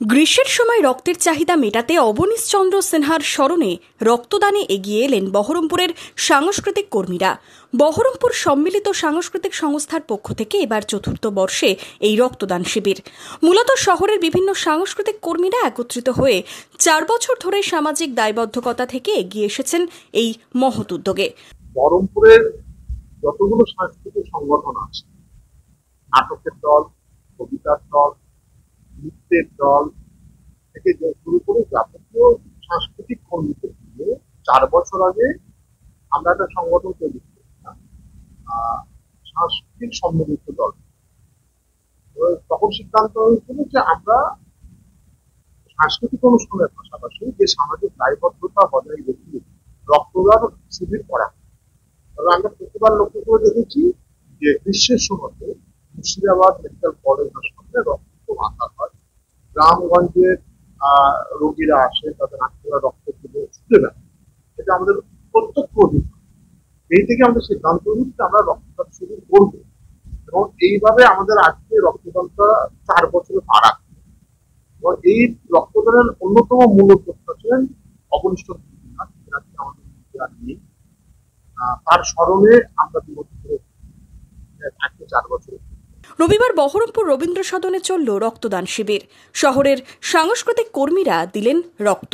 গ্রীষ্মের সময় রক্তের চাহিদা মেটাতে অবনীশ চন্দ্র সিনহার স্মরণে রক্তদানে এগিয়ে এলেন বহরমপুরের সাংস্কৃতিক কর্মীরা। বহরমপুর সম্মিলিত সাংস্কৃতিক সংস্থার পক্ষ থেকে এবার চতুর্থ বর্ষে এই রক্তদান শিবির। মূলত শহরের বিভিন্ন সাংস্কৃতিক কর্মীরা একত্রিত হয়ে 4 বছর ধরে সামাজিক দায়বদ্ধকতা থেকে এগিয়ে এসেছেন এই মহৎ উদ্যোগে। বহরমপুরের যতগুলো সাংস্কৃতিক সংগঠন আছে, নাটকের দল, কবিতার দল, নৃত্যের দল থেকে শুরু করে যাবতীয় সাংস্কৃতিক কর্মীদের নিয়ে 4 বছর আগে আমরা একটা সংগঠন তৈরি করেছিলাম, সাংস্কৃতিক সম্মিলিত দল। তখন সিদ্ধান্ত হয়েছিল যে আমরা সাংস্কৃতিক অনুষ্ঠানের পাশাপাশি যে সামাজিক দায়বদ্ধতা বজায় রেখে রক্তদান শিবির করা। তবে আমরা প্রতিবার লক্ষ্য করে দেখেছি যে গ্রীষ্মের সময়তে মুর্শিদাবাদ মেডিকেল কলেজ হাসপাতালে রক্ত আঘাত হয়, গ্রামগঞ্জের রোগীরা আসে, তাদের আত্মীয়রা রক্ত তুলে ছুটে দেয়। এটা আমাদের প্রত্যক্ষ অভিজ্ঞতা। এই থেকে আমাদের সিদ্ধান্ত নিই যে আমরা রক্তদান শিবির করব, এবং এইভাবে আমাদের আজকে রক্তদানটা 4 বছরে বাড়া। এবং এই রক্তদানের অন্যতম মূল উদ্যোক্তা ছিলেন অবনীশ আমাদের, তার স্মরণে আমরা বিগত থাকতে 4 বছর। রবিবার বহরমপুর রবীন্দ্র সদনে চলল রক্তদান শিবির। শহরের সাংস্কৃতিক কর্মীরা দিলেন রক্ত।